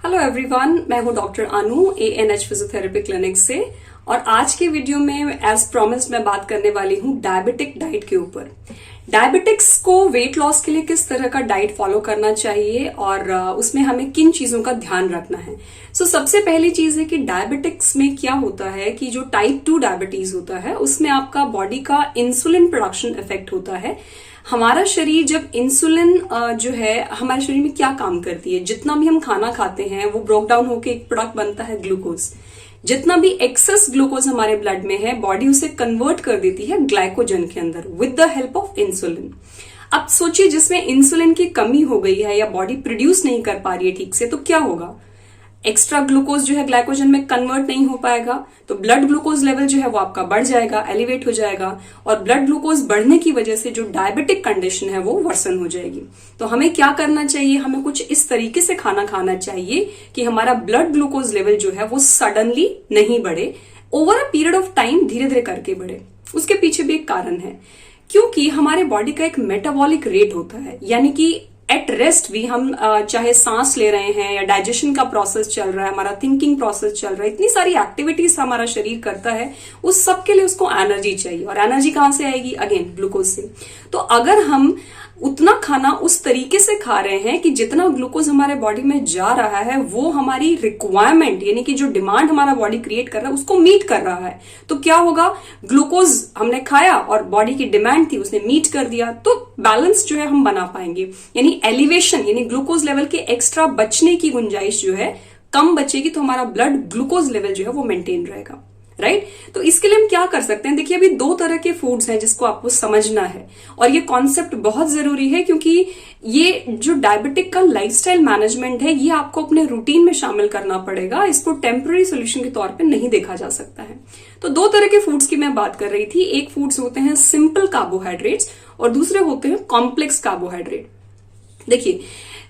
Hello everyone, मैं हूं doctor अनु ANH physiotherapy clinic से। और आज के वीडियो में एज प्रॉमिस्ड मैं बात करने वाली हूं डायबिटिक डाइट के ऊपर। डायबिटिक्स को वेट लॉस के लिए किस तरह का डाइट फॉलो करना चाहिए और उसमें हमें किन चीजों का ध्यान रखना है। सबसे पहली चीज है कि डायबिटिक्स में क्या होता है कि जो टाइप 2 डायबिटीज होता है उसमें आपका बॉडी का इंसुलिन प्रोडक्शन इफेक्ट होता है। हमारा शरीर जब इंसुलिन जो है हमारे शरीर में क्या काम करती है, जितना भी हम खाना खाते हैं वो ब्रोक डाउन होकर एक प्रोडक्ट बनता है ग्लूकोज। जितना भी एक्सेस ग्लूकोज हमारे ब्लड में है बॉडी उसे कन्वर्ट कर देती है ग्लाइकोजन के अंदर with the help of insulin. अब सोचिए जिसमें इंसुलिन की कमी हो गई है या बॉडी प्रोड्यूस नहीं कर पा रही है ठीक से, तो क्या होगा? एक्स्ट्रा ग्लूकोज जो है ग्लाइकोजन में कन्वर्ट नहीं हो पाएगा, तो ब्लड ग्लूकोज लेवल जो है वो आपका बढ़ जाएगा, एलिवेट हो जाएगा। और ब्लड ग्लूकोज बढ़ने की वजह से जो डायबिटिक कंडीशन है वो वर्सन हो जाएगी। तो हमें क्या करना चाहिए? हमें कुछ इस तरीके से खाना खाना चाहिए कि हमारा ब्लड ग्लूकोज लेवल जो है वो सडनली नहीं बढ़े, over a period of time धीरे धीरे करके बढ़े। उसके पीछे भी एक कारण है, क्योंकि हमारे बॉडी का एक मेटाबॉलिक रेट होता है, यानी कि एट रेस्ट भी हम चाहे सांस ले रहे हैं या डाइजेशन का प्रोसेस चल रहा है, हमारा थिंकिंग प्रोसेस चल रहा है, इतनी सारी एक्टिविटीज हमारा शरीर करता है, उस सब के लिए उसको एनर्जी चाहिए। और एनर्जी कहां से आएगी? अगेन ग्लूकोज से। तो अगर हम उतना खाना उस तरीके से खा रहे हैं कि जितना ग्लूकोज हमारे बॉडी में जा रहा है वो हमारी रिक्वायरमेंट यानी कि जो डिमांड हमारा बॉडी क्रिएट कर रहा है उसको मीट कर रहा है, तो क्या होगा? ग्लूकोज हमने खाया और बॉडी की डिमांड थी उसने मीट कर दिया, तो बैलेंस जो है हम बना पाएंगे। यानी एलिवेशन यानी ग्लूकोज लेवल के एक्स्ट्रा बचने की गुंजाइश जो है कम बचेगी, तो हमारा ब्लड ग्लूकोज लेवल जो है वो मेंटेन रहेगा। राइट? तो इसके लिए हम क्या कर सकते हैं? देखिए, अभी दो तरह के फूड्स हैं जिसको आपको समझना है, और ये कॉन्सेप्ट बहुत जरूरी है क्योंकि ये जो डायबिटिक का लाइफस्टाइल मैनेजमेंट है ये आपको अपने रूटीन में शामिल करना पड़ेगा। इसको टेम्पररी सोल्यूशन के तौर पे नहीं देखा जा सकता है। तो दो तरह के फूड्स की मैं बात कर रही थी। एक फूड्स होते हैं सिंपल कार्बोहाइड्रेट्स और दूसरे होते हैं कॉम्प्लेक्स कार्बोहाइड्रेट। देखिए,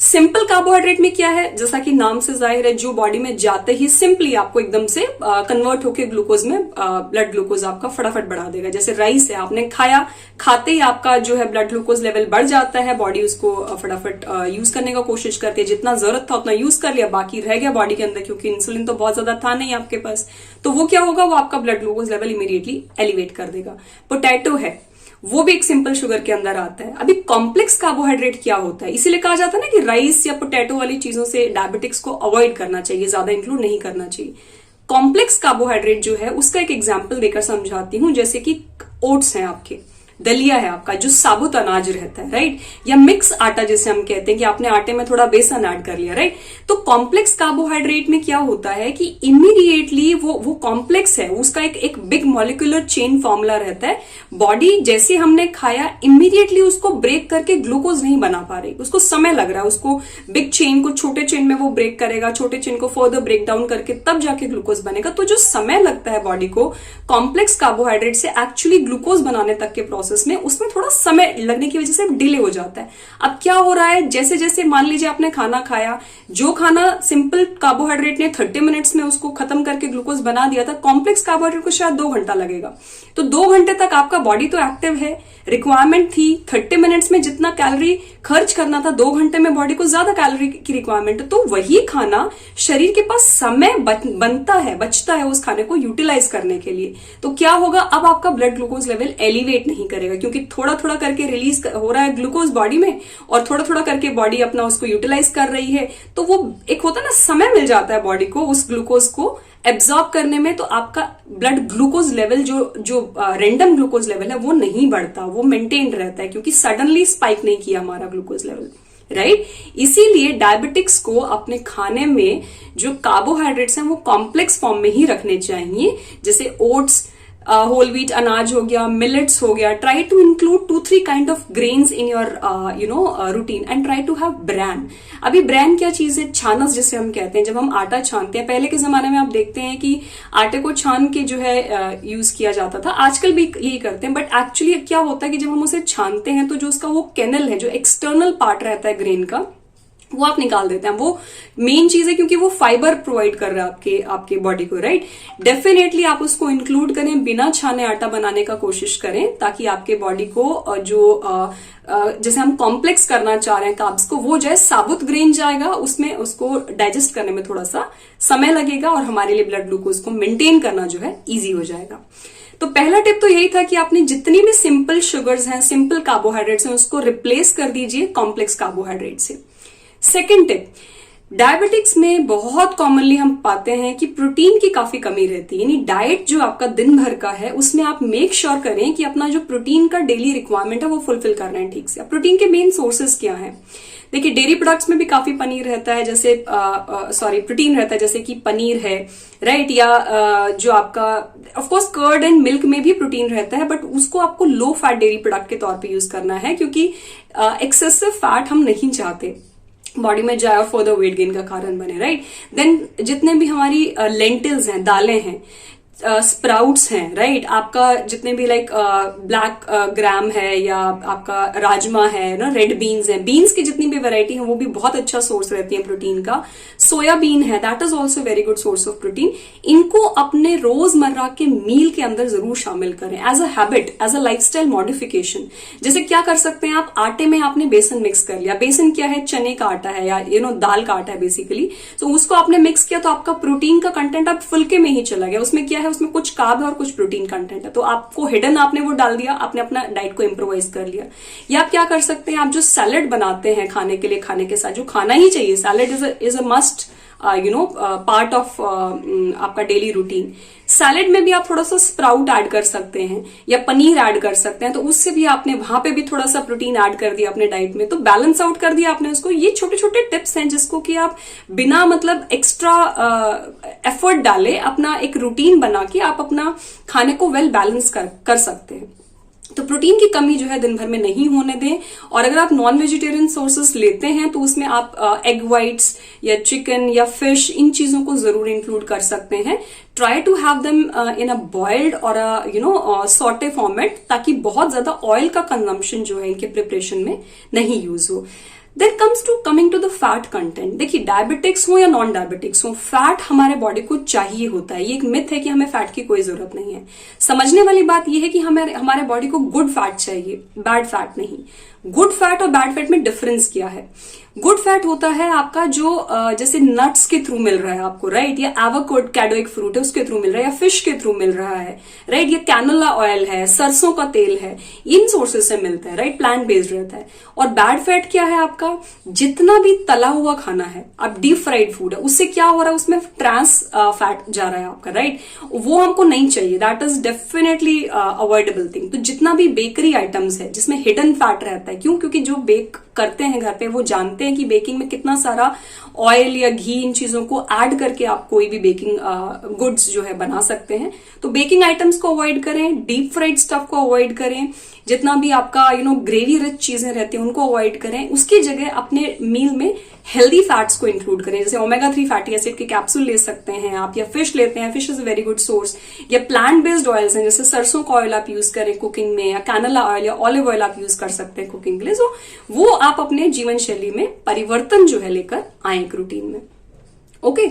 सिंपल कार्बोहाइड्रेट में क्या है, जैसा कि नाम से जाहिर है, जो बॉडी में जाते ही सिंपली आपको एकदम से कन्वर्ट होकर ग्लूकोज में ब्लड ग्लूकोज आपका फटाफट बढ़ा देगा। जैसे राइस है, आपने खाया, खाते ही आपका जो है ब्लड ग्लूकोज लेवल बढ़ जाता है, बॉडी उसको फटाफट यूज करने का कोशिश करती है। जितना जरूरत था उतना यूज कर लिया, बाकी रह गया बॉडी के अंदर, क्योंकि इंसुलिन तो बहुत ज्यादा था नहीं आपके पास, तो वो क्या होगा? वो आपका blood glucose level immediately elevate कर देगा। पोटैटो है, वो भी एक सिंपल शुगर के अंदर आता है। अभी कॉम्प्लेक्स कार्बोहाइड्रेट क्या होता है? इसीलिए कहा जाता है ना कि राइस या पोटैटो वाली चीजों से डायबिटिक्स को अवॉइड करना चाहिए, ज्यादा इंक्लूड नहीं करना चाहिए। कॉम्प्लेक्स कार्बोहाइड्रेट जो है उसका एक एग्जांपल देकर समझाती हूं। जैसे कि ओट्स हैं आपके, दलिया है आपका जो साबुत अनाज रहता है, राइट? या मिक्स आटा जिसे हम कहते हैं कि आपने आटे में थोड़ा बेसन ऐड कर लिया, राइट? तो कॉम्प्लेक्स कार्बोहाइड्रेट में क्या होता है कि इमीडिएटली वो कॉम्प्लेक्स है, उसका एक बिग मॉलिक्यूलर चेन फॉर्मूला रहता है। बॉडी जैसे हमने खाया इमीडिएटली उसको ब्रेक करके ग्लूकोज नहीं बना पा रही, उसको समय लग रहा है। उसको बिग चेन को छोटे चेन में वो ब्रेक करेगा, छोटे चेन को फर्दर ब्रेक डाउन करके तब जाके ग्लूकोज बनेगा। तो जो समय लगता है बॉडी को कॉम्प्लेक्स कार्बोहाइड्रेट से एक्चुअली ग्लूकोज बनाने तक के प्रोसेस में, उसमें थोड़ा समय लगने की वजह से डिले हो जाता है। अब क्या हो रहा है? जैसे जैसे मान लीजिए आपने खाना खाया, जो खाना सिंपल कार्बोहाइड्रेट ने 30 मिनट्स में उसको खत्म करके ग्लूकोज बना दिया था, कॉम्प्लेक्स कार्बोहाइड्रेट को शायद 2 घंटा लगेगा। तो 2 घंटे तक आपका बॉडी तो एक्टिव है, रिक्वायरमेंट थी 30 मिनट्स में जितना कैलोरी खर्च करना था, 2 घंटे में बॉडी को ज्यादा कैलोरी की रिक्वायरमेंट है। तो वही खाना शरीर के पास समय बचता है उस खाने को यूटिलाइज करने के लिए। तो क्या होगा? अब आपका ब्लड ग्लूकोज लेवल एलिवेट नहीं करेगा, क्योंकि थोड़ा थोड़ा करके रिलीज हो रहा है ग्लूकोज बॉडी में और थोड़ा थोड़ा करके बॉडी अपना उसको यूटिलाइज कर रही है। तो वो एक होता है ना, समय मिल जाता है बॉडी को उस ग्लूकोज को एब्जॉर्ब करने में। तो आपका ब्लड ग्लूकोज लेवल जो रैंडम ग्लूकोज लेवल है वो नहीं बढ़ता, वो मेंटेन रहता है, क्योंकि सडनली स्पाइक नहीं किया हमारा ग्लूकोज लेवल, राइट? इसीलिए डायबिटिक्स को अपने खाने में जो कार्बोहाइड्रेट्स हैं वो कॉम्प्लेक्स फॉर्म में ही रखने चाहिए। जैसे ओट्स, होल व्हीट अनाज हो गया, मिलेट्स हो गया। Try to include 2-3 kind of grains in your routine and try to have bran. अभी ब्रैन क्या चीज है? छानस जिसे हम कहते हैं। जब हम आटा छानते हैं, पहले के जमाने में आप देखते हैं कि आटे को छान के जो है यूज किया जाता था, आजकल भी यही करते हैं। बट एक्चुअली क्या होता है कि जब हम उसे छानते हैं तो जो उसका वो कैनल है, जो एक्सटर्नल पार्ट रहता है ग्रेन का, वो आप निकाल देते हैं। वो मेन चीज है क्योंकि वो फाइबर प्रोवाइड कर रहा है आपके बॉडी को, राइट। डेफिनेटली आप उसको इंक्लूड करें, बिना छाने आटा बनाने का कोशिश करें, ताकि आपके बॉडी को जो जैसे हम कॉम्प्लेक्स करना चाह रहे हैं कार्ब्स को, वो जो है साबुत ग्रेन जाएगा, उसमें उसको डाइजेस्ट करने में थोड़ा सा समय लगेगा और हमारे लिए ब्लड ग्लूकोज को मेंटेन करना जो है ईजी हो जाएगा। तो पहला टिप तो यही था कि आपने जितनी भी सिंपल शुगर्स हैं, सिंपल कार्बोहाइड्रेट्स हैं, उसको रिप्लेस कर दीजिए कॉम्प्लेक्स कार्बोहाइड्रेट से। सेकेंड टिप, डायबिटिक्स में बहुत कॉमनली हम पाते हैं कि प्रोटीन की काफी कमी रहती है। यानी डाइट जो आपका दिन भर का है उसमें आप मेक श्योर करें कि अपना जो प्रोटीन का डेली रिक्वायरमेंट है वो फुलफिल कर रहे हैं ठीक से। प्रोटीन के मेन सोर्सेज क्या हैं? देखिए, डेयरी प्रोडक्ट्स में भी काफी पनीर रहता है, जैसे प्रोटीन रहता है, जैसे कि पनीर है, राइट, या जो आपका of course curd and milk में भी प्रोटीन रहता है, बट उसको आपको लो फैट डेयरी प्रोडक्ट के तौर पे यूज करना है, क्योंकि एक्सेसिव फैट हम नहीं चाहते बॉडी में जाए और फर्दर वेट गेन का कारण बने, राइट। देन जितने भी हमारी लेंटिल्स हैं, दालें हैं, स्प्राउट्स हैं, राइट, आपका जितने भी लाइक ब्लैक ग्राम है या आपका राजमा है ना, रेड बीन्स है, बीन्स की जितनी भी वैरायटी है वो भी बहुत अच्छा सोर्स रहती है प्रोटीन का। सोयाबीन है, that is also very good source of protein. इनको अपने रोजमर्रा के मील के अंदर जरूर शामिल करें as a habit, as a lifestyle modification. जैसे क्या कर सकते हैं आप, आटे में आपने बेसन मिक्स कर लिया, बेसन क्या है, चने का आटा है या दाल का आटा है बेसिकली, तो उसको आपने मिक्स किया तो आपका प्रोटीन का कंटेंट अब फुल्के में ही चला गया। उसमें क्या है, उसमें कुछ कार्ब है और कुछ प्रोटीन कंटेंट है, तो आपको हिडन आपने वो डाल दिया, आपने अपना डाइट को इम्प्रोवाइज कर लिया। या आप क्या कर सकते हैं, आप जो सैलेड बनाते हैं खाने के लिए, खाने के साथ जो खाना ही चाहिए, salad is a must part of आपका डेली रूटीन। सैलेड में भी आप थोड़ा सा स्प्राउट ऐड कर सकते हैं या पनीर ऐड कर सकते हैं, तो उससे भी आपने वहां पे भी थोड़ा सा प्रोटीन ऐड कर दिया अपने डाइट में, तो बैलेंस आउट कर दिया आपने उसको। ये छोटे छोटे टिप्स हैं जिसको कि आप बिना मतलब एक्स्ट्रा एफर्ट डाले अपना एक रूटीन बना के आप अपना खाने को वेल बैलेंस कर सकते हैं। तो प्रोटीन की कमी जो है दिन भर में नहीं होने दें। और अगर आप नॉन वेजिटेरियन सोर्सेस लेते हैं तो उसमें आप एग व्हाइट्स या चिकन या फिश, इन चीजों को जरूर इंक्लूड कर सकते हैं। Try to have them in a boiled और सॉटे फॉर्मेट, ताकि बहुत ज्यादा ऑयल का कंजम्पशन जो है इनके प्रिपरेशन में नहीं यूज हो। Then coming to the fat content. देखिए, डायबिटिक्स हो या नॉन डायबिटिक्स हो, फैट हमारे बॉडी को चाहिए होता है। ये एक मिथ है कि हमें फैट की कोई जरूरत नहीं है। समझने वाली बात यह है कि हमारे बॉडी को गुड फैट चाहिए, बैड फैट नहीं। गुड फैट और बैड फैट में डिफरेंस क्या है? गुड फैट होता है आपका जो जैसे नट्स के थ्रू मिल रहा है आपको, राइट, या एवोकाडो एक फ्रूट है उसके थ्रू मिल रहा है, या फिश के थ्रू मिल रहा है, राइट, या कैनोला ऑयल है, सरसों का तेल है, इन सोर्सेज से मिलता है, राइट, प्लांट बेस्ड रहता है। और बैड फैट क्या है आपका? जितना भी तला हुआ खाना है, अब डीप फ्राइड फूड है, उससे क्या हो रहा है, उसमें ट्रांस फैट जा रहा है आपका, राइट, वो हमको नहीं चाहिए। That is definitely avoidable thing. तो जितना भी बेकरी आइटम्स है जिसमें हिडन फैट रहता है, क्यों? क्योंकि जो बेक करते हैं घर पे वो जानते हैं कि बेकिंग में कितना सारा ऑयल या घी, इन चीजों को ऐड करके आप कोई भी बेकिंग गुड्स जो है बना सकते हैं। तो बेकिंग आइटम्स को अवॉइड करें, डीप फ्राइड स्टफ को अवॉइड करें, जितना भी आपका ग्रेवी रिच चीजें रहती हैं उनको अवॉइड करें। उसकी जगह अपने मील में हेल्दी फैट्स को इंक्लूड करें, जैसे ओमेगा 3 फैटी एसिड के कैप्सूल ले सकते हैं आप, या फिश लेते हैं, fish is a very good source, या प्लांट बेस्ड ऑयल्स हैं, जैसे सरसों का ऑयल आप यूज करें कुकिंग में, या कैनोला ऑयल या ऑलिव ऑयल आप यूज कर सकते हैं कुकिंग के लिए। सो वो आप अपने जीवन शैली में परिवर्तन जो है लेकर आए एक रूटीन में। Okay,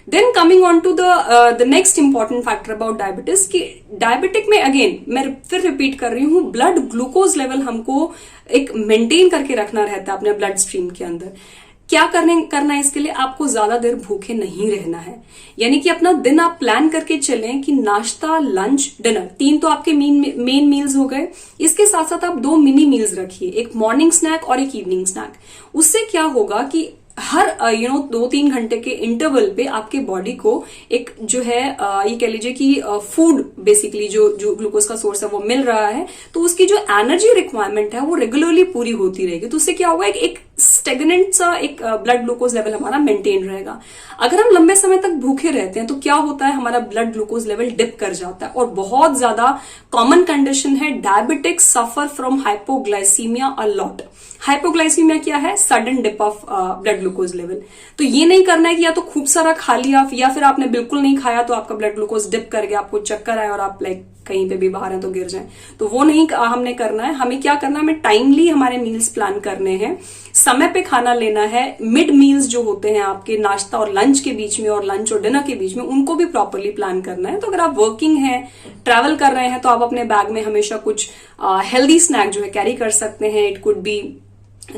then coming on to the next important factor about diabetes, कि डायबिटिक में अगेन मैं फिर रिपीट कर रही हूं, ब्लड ग्लूकोज लेवल हमको एक मेंटेन करके रखना रहता है अपने ब्लड स्ट्रीम के अंदर। क्या करना है इसके लिए? आपको ज्यादा देर भूखे नहीं रहना है। यानी कि अपना दिन आप प्लान करके चलें कि नाश्ता, लंच, डिनर, 3 तो आपके मेन मील्स हो गए। इसके साथ साथ आप 2 मिनी मील्स रखिए, एक मॉर्निंग स्नैक और एक इवनिंग स्नैक। उससे क्या होगा कि हर 2-3 घंटे के इंटरवल पे आपके बॉडी को एक जो है ये कह लीजिए कि फूड बेसिकली जो ग्लूकोज का सोर्स है वो मिल रहा है, तो उसकी जो एनर्जी रिक्वायरमेंट है वो रेगुलरली पूरी होती रहेगी। तो उससे क्या होगा, एक स्टेगनेंट सा एक ब्लड ग्लूकोज लेवल हमारा मेंटेन रहेगा। अगर हम लंबे समय तक भूखे रहते हैं तो क्या होता है, हमारा ब्लड ग्लूकोज लेवल डिप कर जाता है। और बहुत ज्यादा कॉमन कंडीशन है, diabetics suffer from hypoglycaemia a lot. Hypoglycaemia क्या है? Sudden dip of blood glucose level. तो ये नहीं करना है कि या तो खूब सारा खा लिया या फिर आपने बिल्कुल नहीं खाया तो आपका ब्लड ग्लूकोज डिप कर गया, आपको चक्कर आया और आप लाइक कहीं पे भी बाहर है तो गिर जाए, तो वो नहीं हमने करना है। हमें क्या करना है, हमें टाइमली हमारे मील्स प्लान करने हैं, समय पे खाना लेना है। मिड मील्स जो होते हैं आपके नाश्ता और लंच के बीच में और लंच और डिनर के बीच में, उनको भी प्रॉपरली प्लान करना है। तो अगर आप वर्किंग हैं, ट्रैवल कर रहे हैं, तो आप अपने बैग में हमेशा कुछ हेल्दी स्नैक जो है कैरी कर सकते हैं। इट कुड बी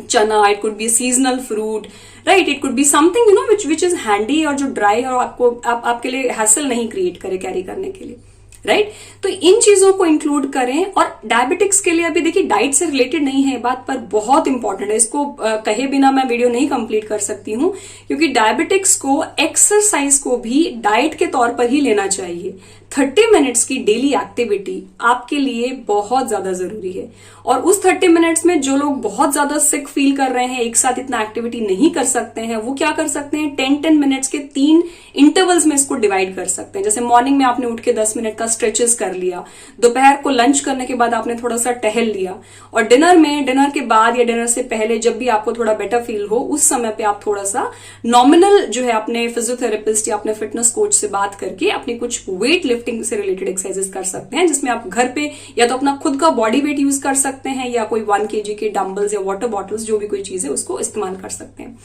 चना, it could be seasonal fruit, right, it could be something which is handy और जो ड्राई और आपके लिए हैसल नहीं क्रिएट करे कैरी करने के लिए, राइट। तो इन चीजों को इंक्लूड करें। और डायबिटिक्स के लिए अभी देखिए डाइट से रिलेटेड नहीं है ये बात, पर बहुत इंपॉर्टेंट है। इसको कहे बिना मैं वीडियो नहीं कंप्लीट कर सकती हूं, क्योंकि डायबिटिक्स को एक्सरसाइज को भी डाइट के तौर पर ही लेना चाहिए। 30 मिनट्स की डेली एक्टिविटी आपके लिए बहुत ज्यादा जरूरी है। और उस 30 मिनट्स में जो लोग बहुत ज्यादा सिक फील कर रहे हैं, एक साथ इतना एक्टिविटी नहीं कर सकते हैं, वो क्या कर सकते हैं, 10-10 मिनट्स के 3 इंटरवल्स में इसको डिवाइड कर सकते हैं। जैसे मॉर्निंग में आपने उठ के 10 मिनट का स्ट्रेचेस कर लिया, दोपहर को लंच करने के बाद आपने थोड़ा सा टहल लिया, और डिनर के बाद या डिनर से पहले जब भी आपको थोड़ा बेटर फील हो, उस समय पे आप थोड़ा सा नॉमिनल जो है अपने फिजियोथेरेपिस्ट या अपने फिटनेस कोच से बात करके अपनी कुछ वेट लिफ्टिंग से रिलेटेड एक्सरसाइजेस कर सकते हैं, जिसमें आप घर पे या तो अपना खुद का बॉडी वेट यूज कर सकते हैं या कोई 1 kg के डंबल्स या वाटर बॉटल्स, जो भी कोई चीज है उसको इस्तेमाल कर सकते हैं।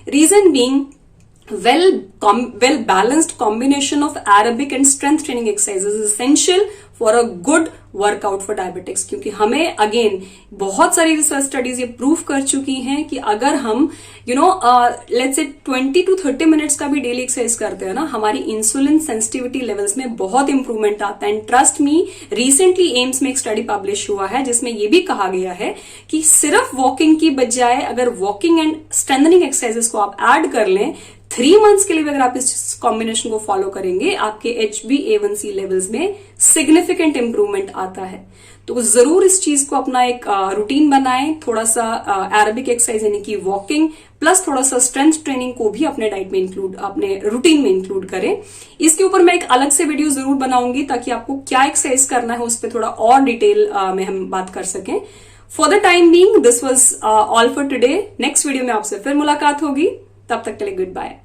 Reason being well balanced combination of aerobic and strength training exercises is essential for a good workout for diabetics. क्योंकि हमें अगेन बहुत सारी रिसर्च स्टडीज ये प्रूव कर चुकी हैं कि अगर हम लेट्स से 20 to 30 मिनट्स का भी डेली एक्सरसाइज करते हैं ना, हमारी इंसुलिन सेंसिटिविटी लेवल्स में बहुत इंप्रूवमेंट आता है। And trust me, recently AIIMS में एक स्टडी पब्लिश हुआ है जिसमें ये भी कहा गया है कि सिर्फ वॉकिंग की बजाय अगर वॉकिंग एंड स्ट्रेंथनिंग एक्सरसाइजेस को आप ऐड कर लें 3 मंथ्स के लिए, अगर आप इस कॉम्बिनेशन को फॉलो करेंगे, आपके HbA1c लेवल्स में सिग्निफिकेंट इंप्रूवमेंट आता है। तो जरूर इस चीज को अपना एक रूटीन बनाएं। थोड़ा सा एरोबिक एक्सरसाइज यानी कि वॉकिंग प्लस थोड़ा सा स्ट्रेंथ ट्रेनिंग को भी अपने डाइट में इंक्लूड, अपने रूटीन में इंक्लूड करें। इसके ऊपर मैं एक अलग से वीडियो जरूर बनाऊंगी ताकि आपको क्या एक्सरसाइज करना है उस पर थोड़ा और डिटेल में हम बात कर सकें। For the time being this was all for today. Next video में आपसे फिर मुलाकात होगी, तब तक के लिए गुड बाय।